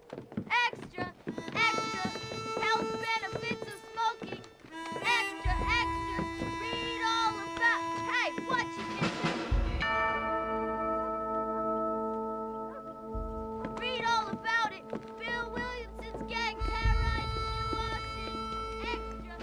Extra, extra, health benefits of smoking. Extra, extra, read all about. Hey, watch it, mister. Read all about it. Bill Williamson's gang terrorized New Austin. Extra,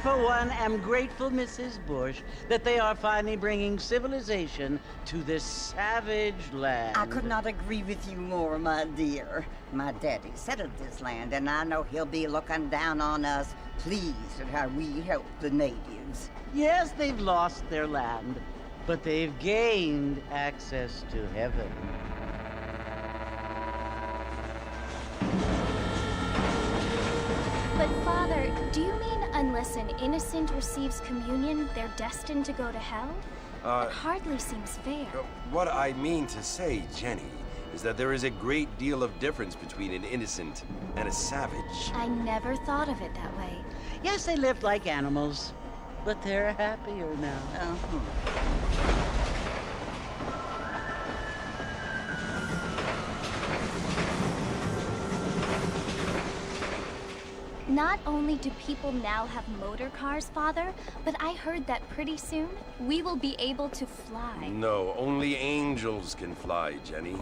For one, am grateful, Mrs. Bush, that they are finally bringing civilization to this savage land. I could not agree with you more, my dear. My daddy settled this land, and I know he'll be looking down on us, pleased at how we help the natives. Yes, they've lost their land, but they've gained access to heaven. But Father, do you mean unless an innocent receives communion, they're destined to go to hell? It hardly seems fair. What I mean to say, Jenny, is that there is a great deal of difference between an innocent and a savage. I never thought of it that way. Yes, they lived like animals, but they're happier now. Not only do people now have motor cars, Father, but I heard that pretty soon we will be able to fly. No, only angels can fly, Jenny.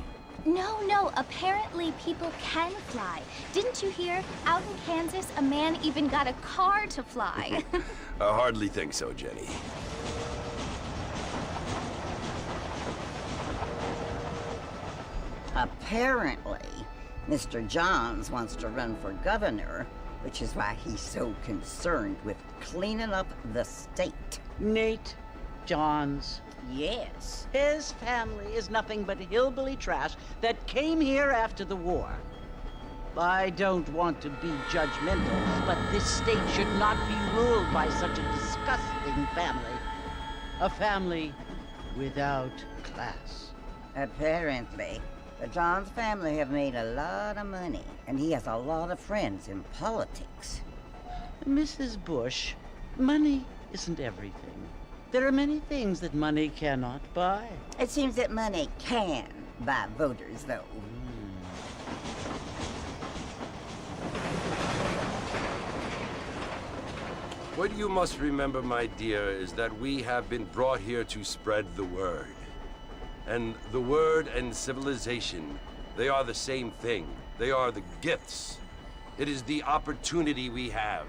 No, apparently people can fly. Didn't you hear? Out in Kansas, a man even got a car to fly. I hardly think so, Jenny. Apparently, Mr. Johns wants to run for governor, which is why he's so concerned with cleaning up the state. Nate Johns. Yes. His family is nothing but hillbilly trash that came here after the war. I don't want to be judgmental, but this state should not be ruled by such a disgusting family. A family without class. Apparently. The Johns family have made a lot of money, and he has a lot of friends in politics. Mrs. Bush, money isn't everything. There are many things that money cannot buy. It seems that money can buy voters, though. What you must remember, my dear, is that we have been brought here to spread the word. And the word and civilization, they are the same thing. They are the gifts. It is the opportunity we have,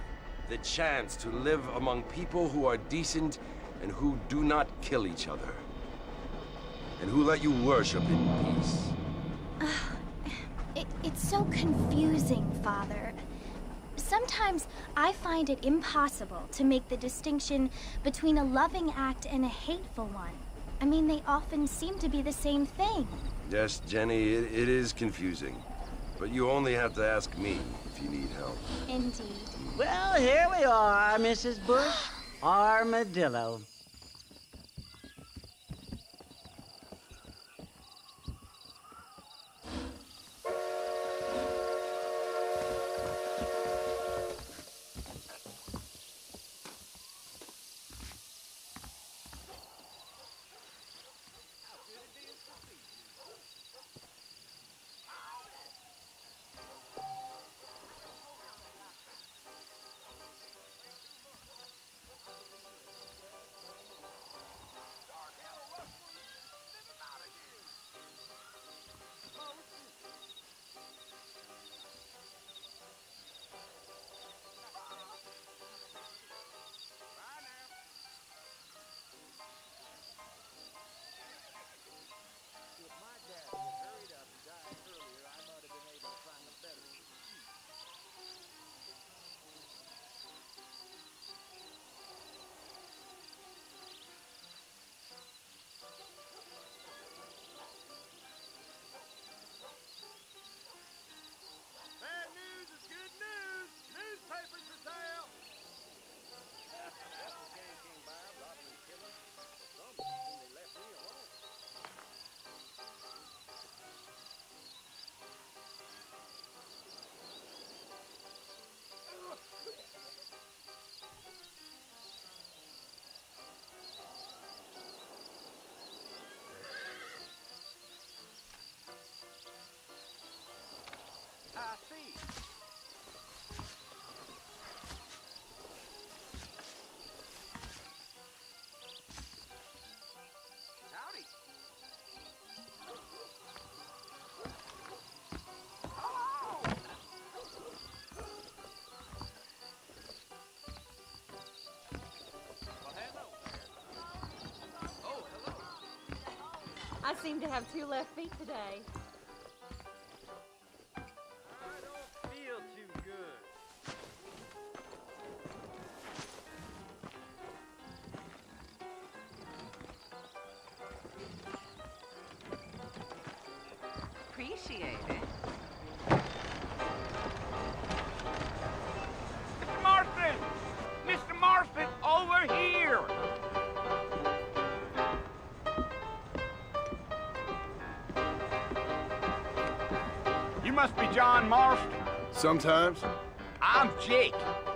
the chance to live among people who are decent and who do not kill each other. And who let you worship in peace. It's so confusing, Father. Sometimes I find it impossible to make the distinction between a loving act and a hateful one. I mean, they often seem to be the same thing. Yes, Jenny, it is confusing. But you only have to ask me if you need help. Indeed. Well, here we are, Mrs. Bush. Armadillo. seem to have two left feet today. I don't feel too good. Appreciate it. Mr. Marston! Mr. Marston, over here! You must be John Marston. Sometimes. I'm Jake.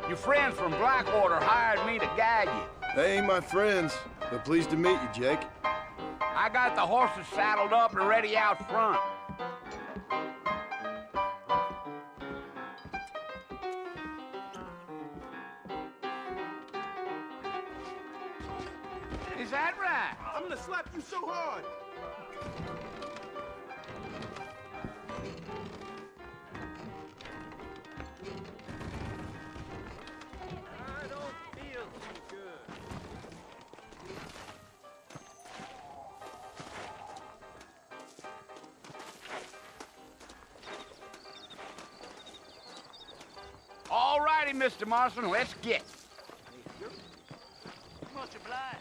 Your friends from Blackwater hired me to guide you. They ain't my friends, but pleased to meet you, Jake. I got the horses saddled up and ready out front. Is that right? I'm gonna slap you so hard! I don't feel too good. All righty, Mr. Marston, let's get. Much obliged.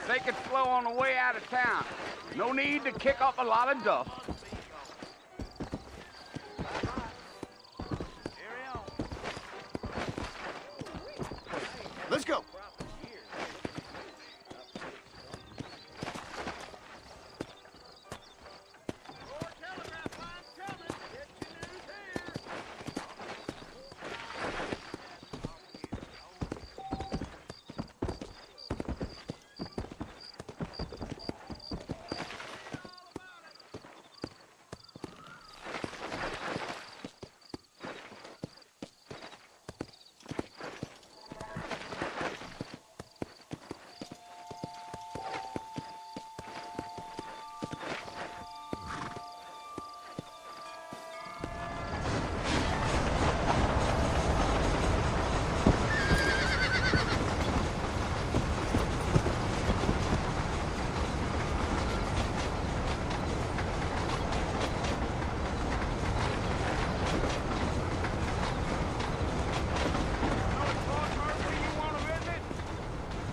Take it slow on the way out of town. No need to kick up a lot of dust. Let's go!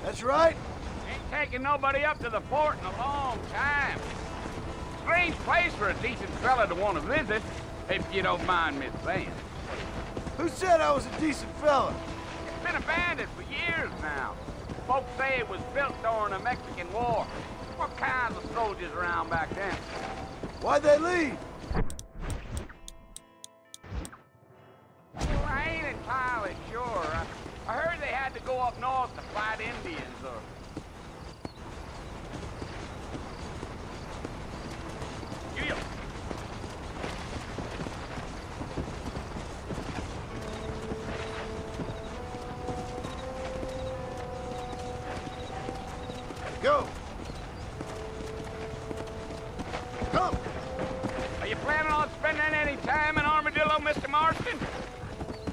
That's right. Ain't taking nobody up to the fort in a long time. Strange place for a decent fella to want to visit, if you don't mind me saying. Who said I was a decent fella? It's been abandoned for years now. Folks say it was built during the Mexican War. What kinds of soldiers around back then? Why'd they leave? Well, I ain't entirely sure. I heard they had to go up north to fight Indians or... You. Go! Come! Are you planning on spending any time in Armadillo, Mr. Marston?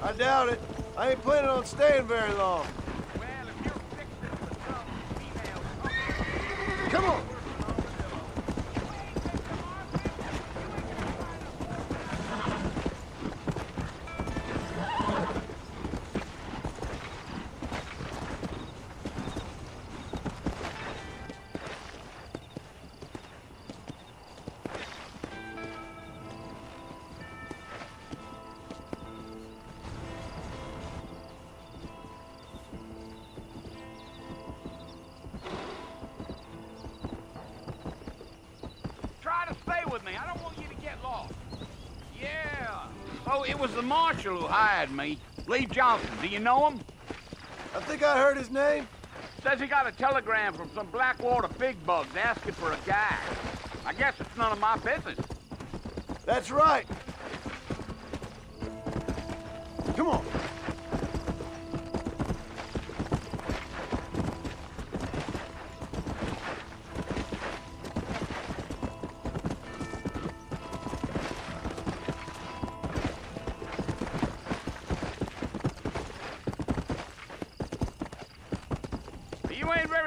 I doubt it. I ain't planning on staying very long. Well, if you're fixing for some female... Come on! Try to stay with me. I don't want you to get lost. Yeah. Oh, it was the marshal who hired me. Lee Johnson. Do you know him? I think I heard his name. Says he got a telegram from some Blackwater big bugs asking for a guy. I guess it's none of my business. That's right. Come on.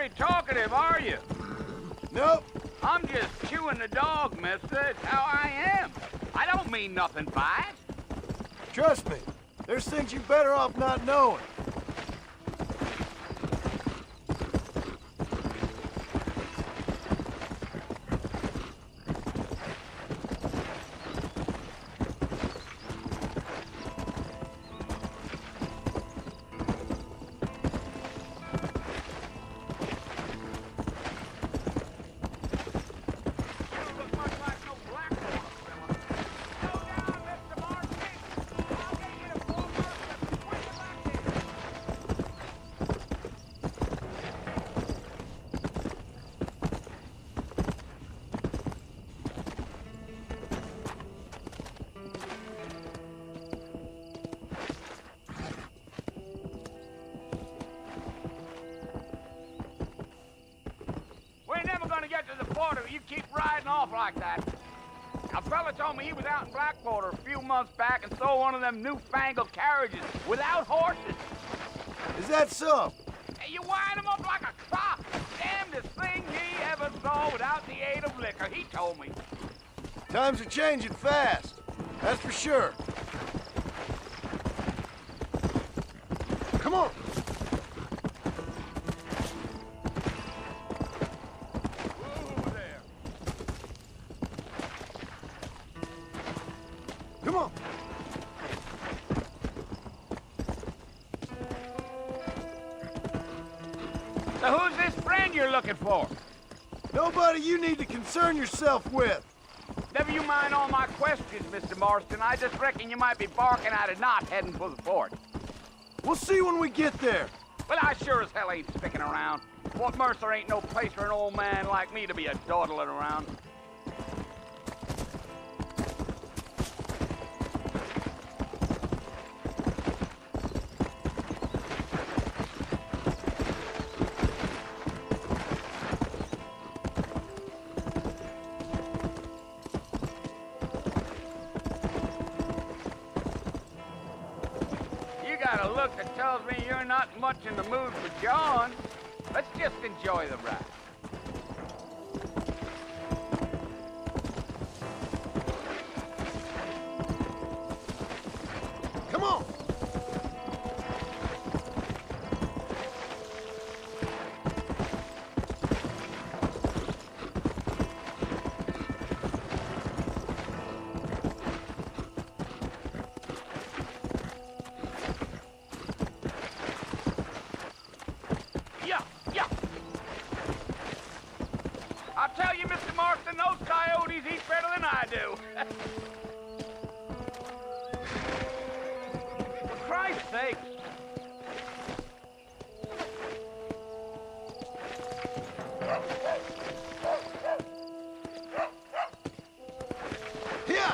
very talkative, are you? Nope. I'm just chewing the dog, mister. It's how I am. I don't mean nothing by it. Trust me. There's things you're better off not knowing. You keep riding off like that. A fella told me he was out in Blackwater a few months back and saw one of them newfangled carriages without horses. Is that so? Hey, you wind him up like a clock. Damnedest thing he ever saw without the aid of liquor, he told me. Times are changing fast. That's for sure. Come on. Come on. So who's this friend you're looking for? Nobody you need to concern yourself with. Never you mind all my questions, Mr. Marston. I just reckon you might be barking at a knot heading for the fort. We'll see when we get there. Well, I sure as hell ain't sticking around. Fort Mercer ain't no place for an old man like me to be a dawdling around. Got a look that tells me you're not much in the mood for John. Let's just enjoy the ride. Come on. I'll tell you, Mr. Marston, those coyotes eat better than I do. For Christ's sake. Here.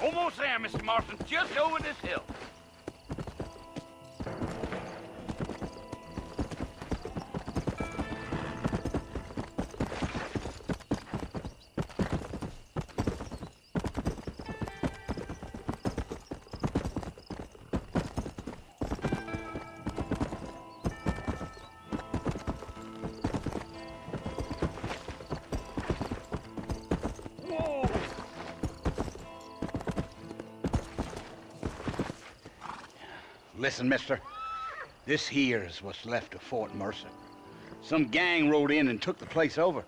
Almost there, Mr. Marston, just over this hill. Listen, mister. This here's what's left of Fort Mercer. Some gang rode in and took the place over.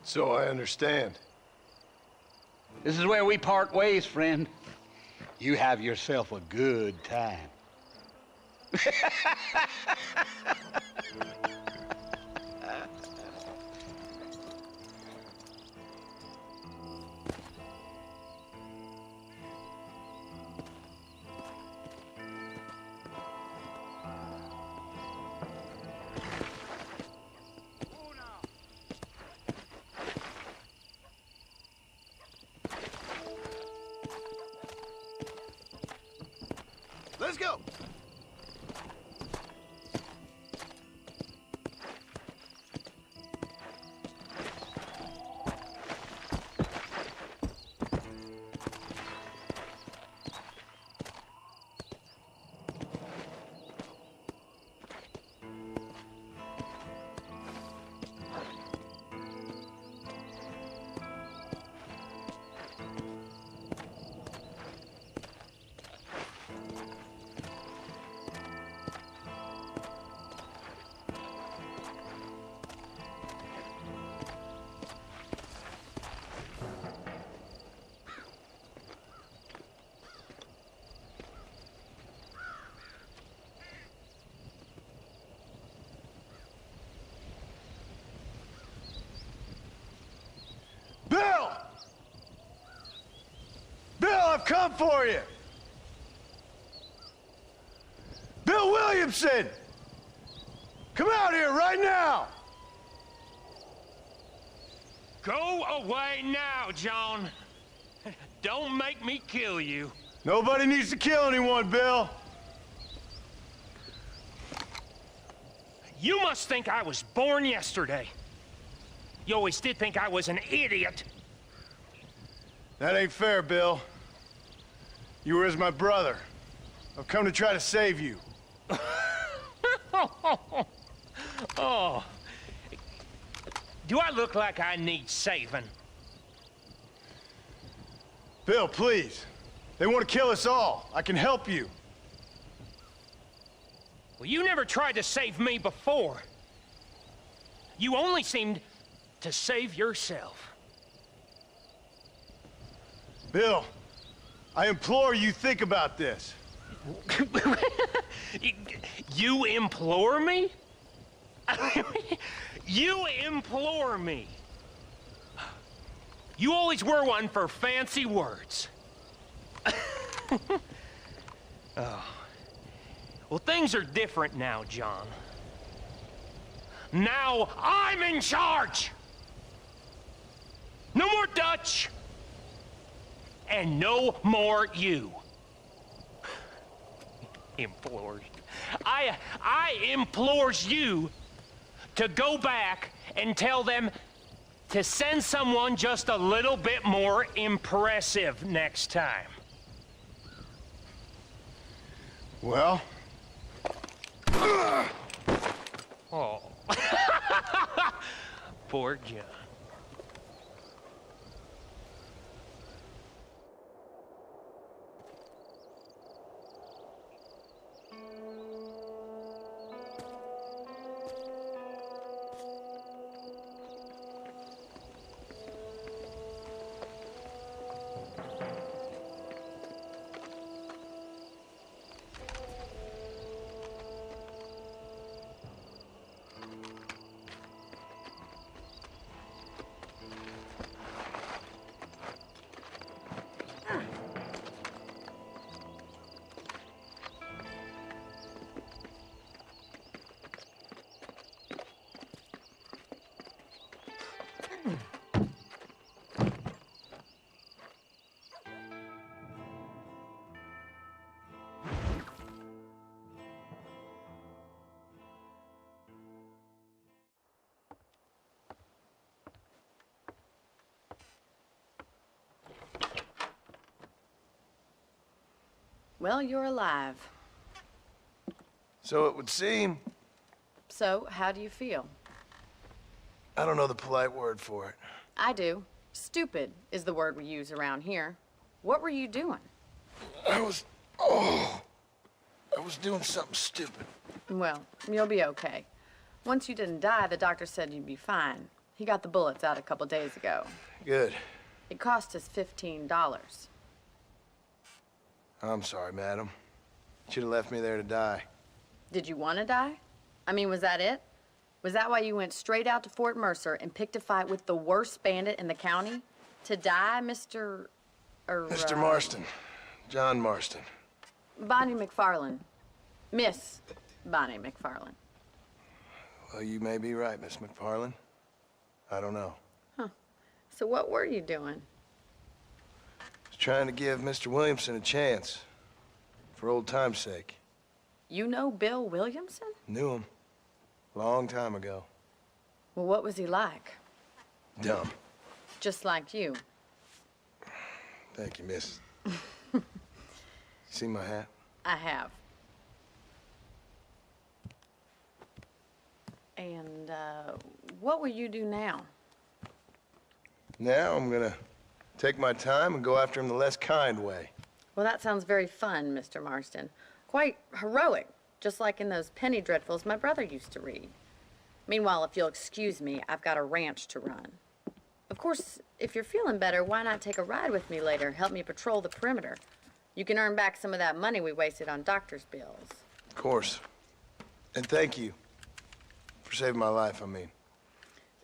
So I understand. This is where we part ways, friend. You have yourself a good time. Let's go. I've come for you! Bill Williamson! Come out here right now! Go away now, John. Don't make me kill you. Nobody needs to kill anyone, Bill. You must think I was born yesterday. You always did think I was an idiot. That ain't fair, Bill. You were as my brother. I've come to try to save you. Oh. Do I look like I need saving? Bill, please. They want to kill us all. I can help you. Well, you never tried to save me before. You only seemed to save yourself. Bill, I implore you think about this. You implore me? You implore me. You always were one for fancy words. Oh. Well, things are different now, John. Now I'm in charge! No more Dutch! And no more you. Implores. I implores you to go back and tell them to send someone just a little bit more impressive next time. Well? Oh. Poor John. Well, you're alive. So it would seem. So, how do you feel? I don't know the polite word for it. I do. Stupid is the word we use around here. What were you doing? I was doing something stupid. Well, you'll be okay. Once you didn't die, the doctor said you'd be fine. He got the bullets out a couple days ago. Good. It cost us $15. I'm sorry, madam. Should have left me there to die. Did you want to die? I mean, was that it? Was that why you went straight out to Fort Mercer and picked a fight with the worst bandit in the county? To die, Mr. Mr. Marston. John Marston. Bonnie McFarland. Miss Bonnie McFarland. Well, you may be right, Miss McFarland. I don't know. So what were you doing? I was trying to give Mr. Williamson a chance. For old time's sake. You know Bill Williamson? Knew him. Long time ago. Well, what was he like? Dumb. Just like you. Thank you, miss. See my hat? I have. And, what will you do now? Now I'm gonna take my time and go after him the less kind way. Well, that sounds very fun, Mr. Marston. Quite heroic, just like in those penny dreadfuls my brother used to read. Meanwhile, if you'll excuse me, I've got a ranch to run. Of course, if you're feeling better, why not take a ride with me later? Help me patrol the perimeter. You can earn back some of that money we wasted on doctor's bills. Of course. And thank you. For saving my life, I mean.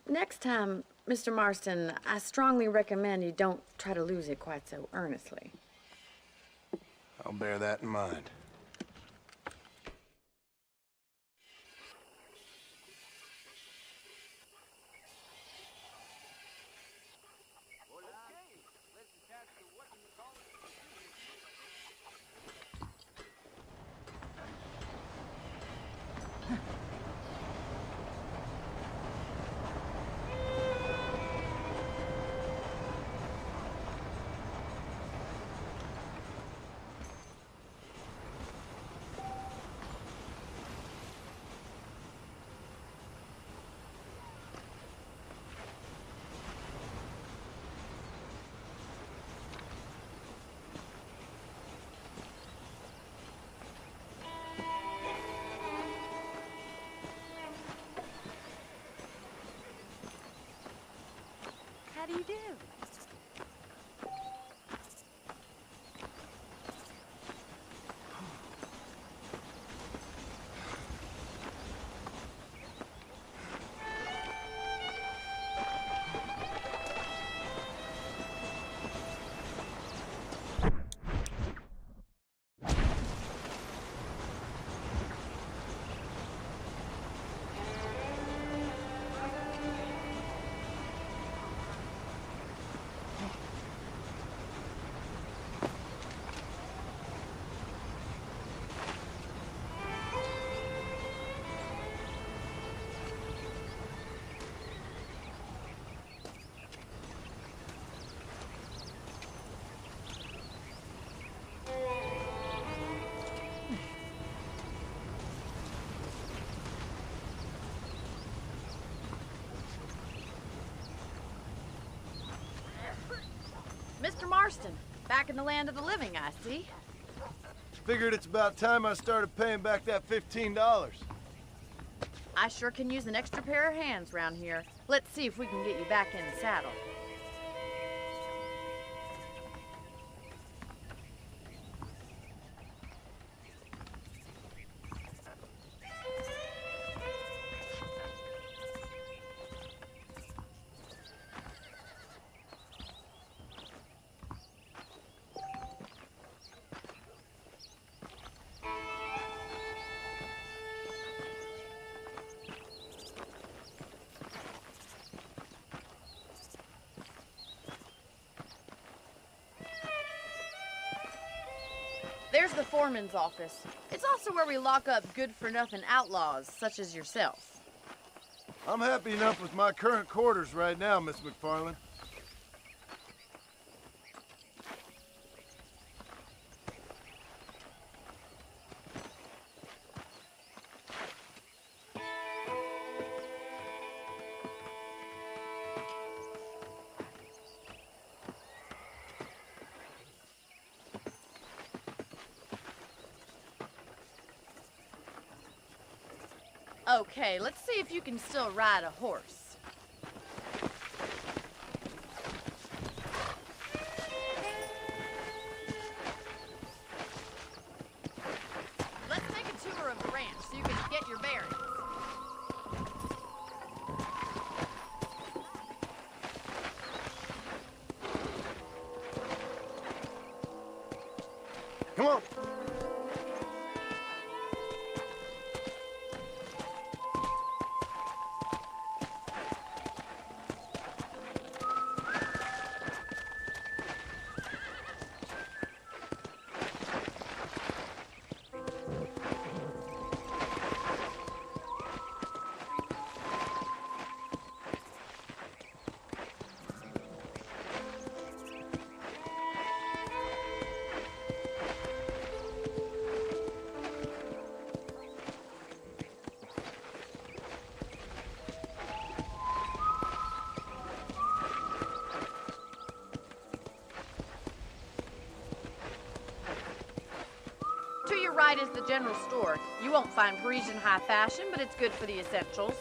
Next time, Mr. Marston, I strongly recommend you don't try to lose it quite so earnestly. I'll bear that in mind. How do you do? Mr. Marston, back in the land of the living, I see. Figured it's about time I started paying back that $15. I sure can use an extra pair of hands round here. Let's see if we can get you back in the saddle. There's the foreman's office. It's also where we lock up good-for-nothing outlaws, such as yourself. I'm happy enough with my current quarters right now, Miss McFarland. Okay, let's see if you can still ride a horse. Let's take a tour of the ranch so you can get your bearings. Come on. To your right is the general store. You won't find Parisian high fashion, but it's good for the essentials.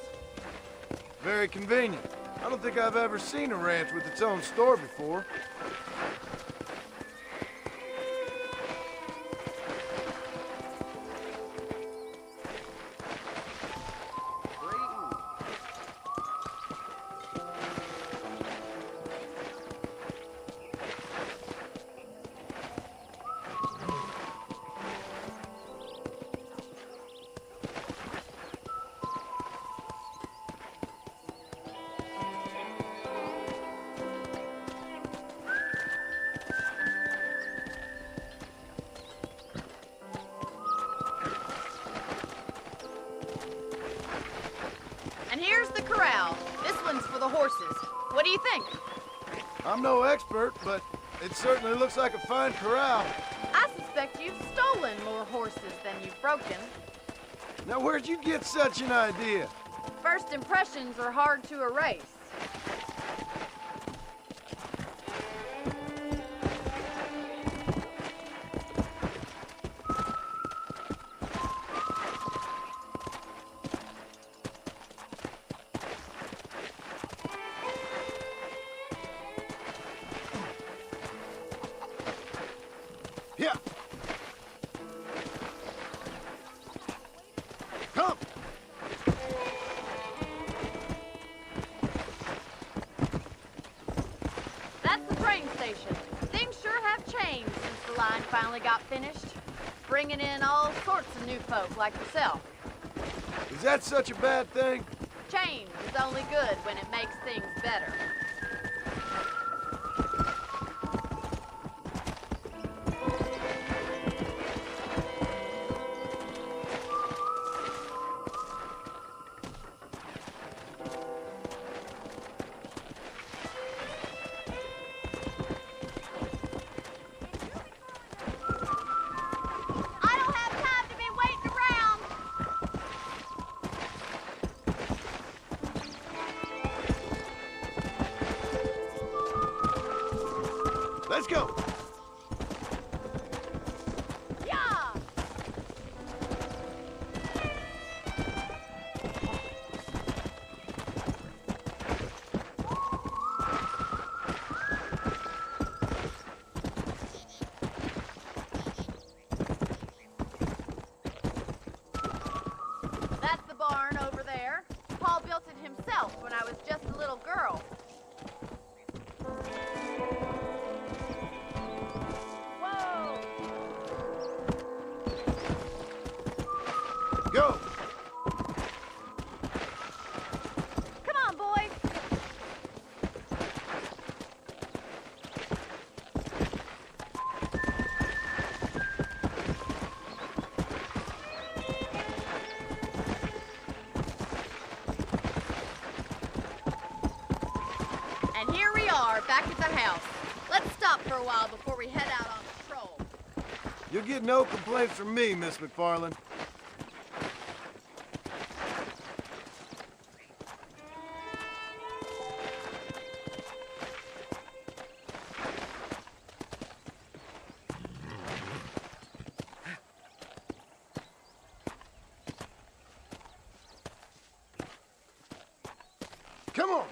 Very convenient. I don't think I've ever seen a ranch with its own store before. I'm no expert, but it certainly looks like a fine corral. I suspect you've stolen more horses than you've broken. Now, where'd you get such an idea? First impressions are hard to erase. Yeah. Come. That's the train station. Things sure have changed since the line finally got finished. Bringing in all sorts of new folk like yourself. Is that such a bad thing? Change is only good when it makes things better. I don't have time to be waiting around. Let's go. Yeah! That's the barn over there. Paul built it himself when I was just a little girl. Whoa! Go. Come on, boys. And here we are, back at the house. Let's stop for a while before we head out on patrol. You'll get no complaints from me, Miss McFarland. Come on.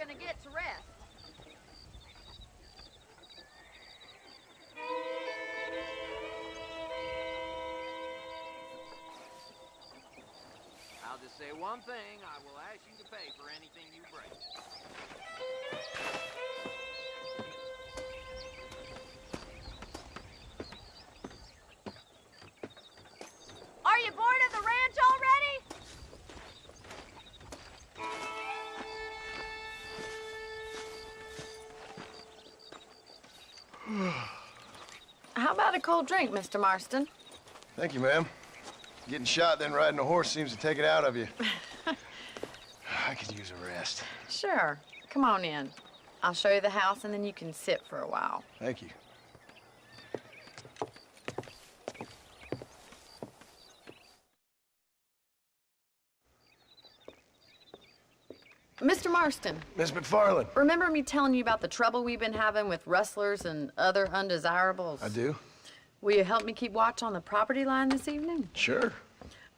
gonna get to rest. I'll just say one thing. I will ask you to pay for anything you bring. Are you bored of the ranch already? How about a cold drink, Mr. Marston? Thank you, ma'am. Getting shot, then riding a horse seems to take it out of you. I could use a rest. Sure. Come on in. I'll show you the house, and then you can sit for a while. Thank you. Mr. Marston, Miss McFarland. remember me telling you about the trouble we've been having with rustlers and other undesirables? I do. Will you help me keep watch on the property line this evening? Sure.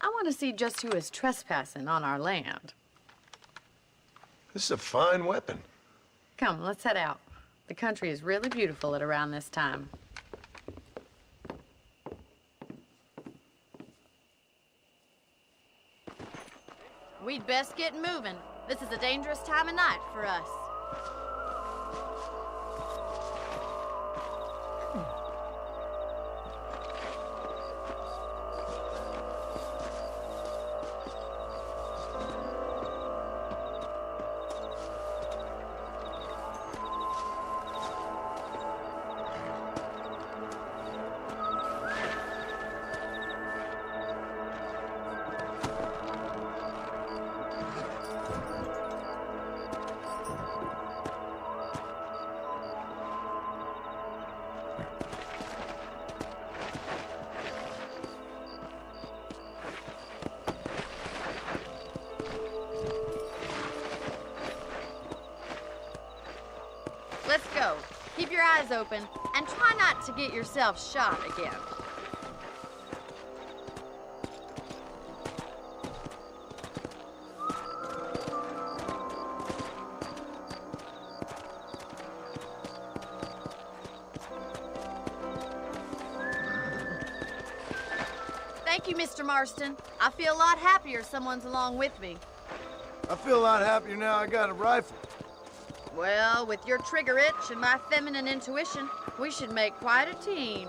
I want to see just who is trespassing on our land. This is a fine weapon. Come, let's head out. The country is really beautiful at around this time. We'd best get moving. This is a dangerous time of night for us. Let's go. Keep your eyes open and try not to get yourself shot again. Thank you, Mr. Marston. I feel a lot happier someone's along with me. I feel a lot happier now I got a rifle. Well, with your trigger itch and my feminine intuition, we should make quite a team.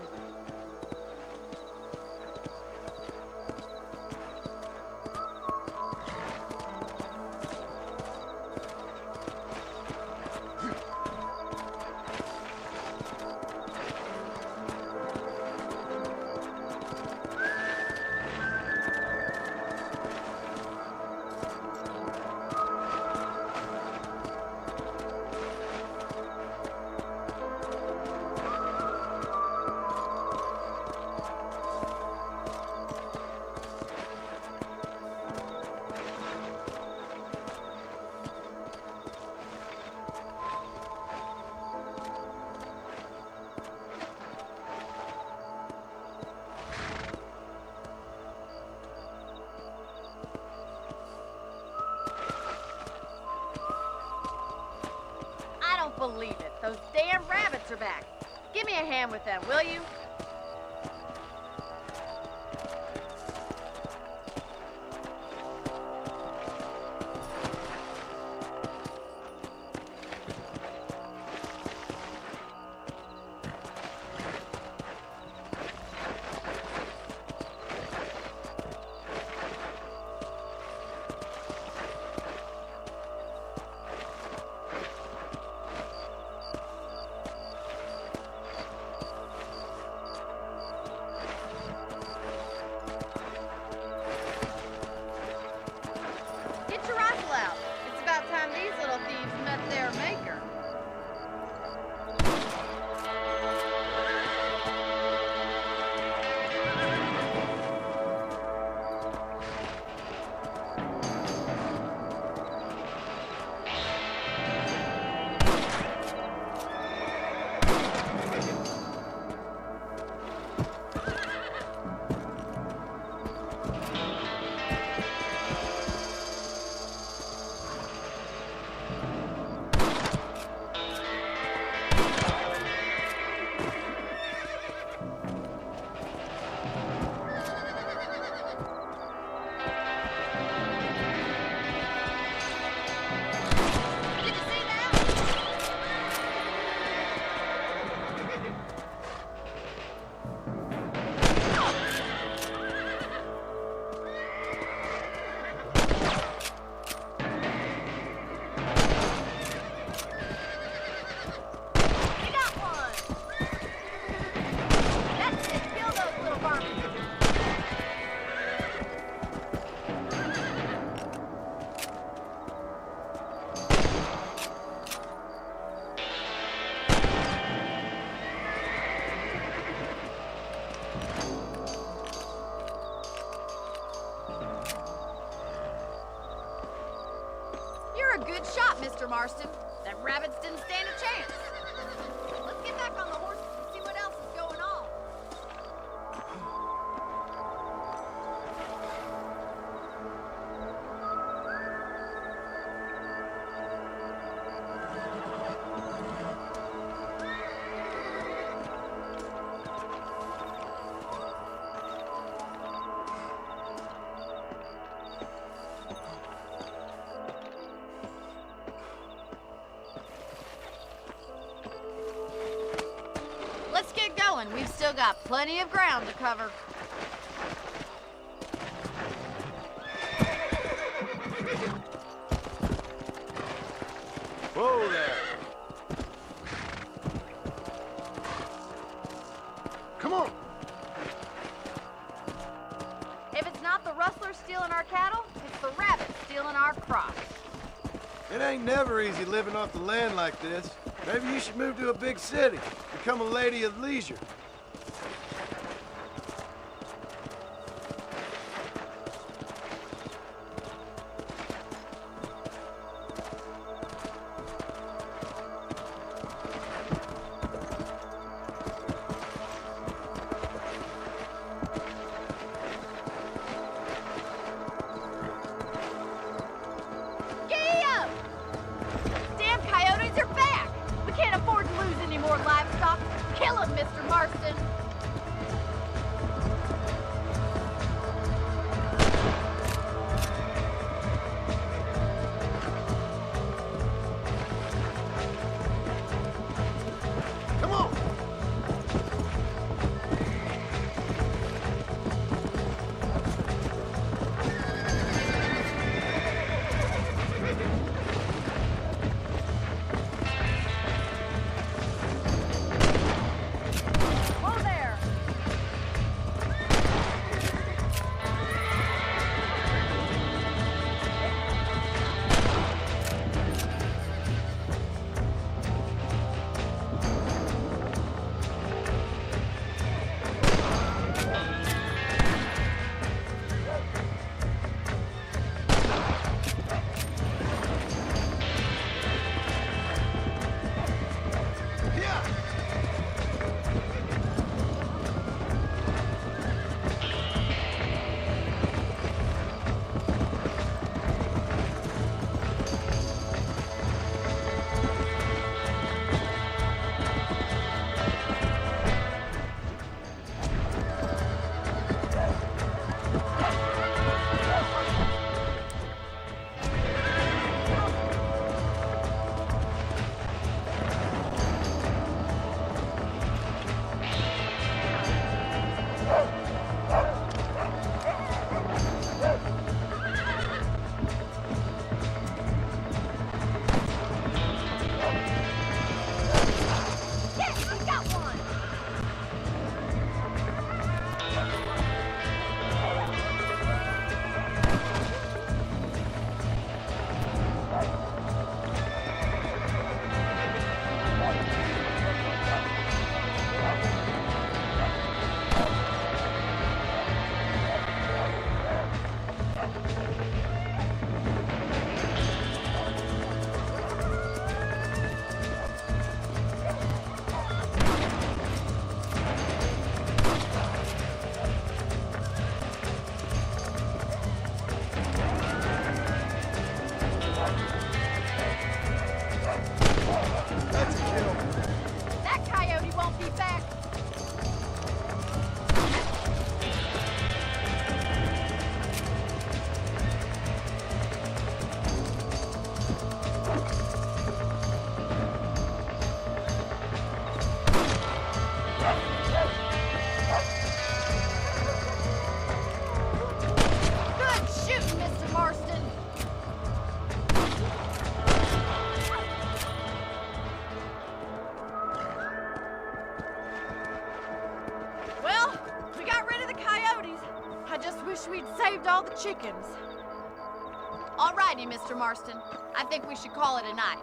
Believe it. Those damn rabbits are back. Give me a hand with them, will you? You're a good shot, Mr. Marston. Them rabbits didn't stand a chance. Let's get back on the horses and see what else is going on. Let's get going. We've still got plenty of ground to cover. Whoa there. Come on. If it's not the rustlers stealing our cattle, it's the rabbits stealing our crops. It ain't never easy living off the land like this. Maybe you should move to a big city. Become a lady of leisure. Giddy up! Damn coyotes are back! We can't afford to lose any more livestock. Kill them, Mr. Marston. Come on. Whoa there! Yeah. Yes, we got one! That's a kill. That coyote won't be back. Good shooting, Mr. Marston. Well, we got rid of the coyotes. I just wish we'd saved all the chickens. All righty, Mr. Marston. I think we should call it a night.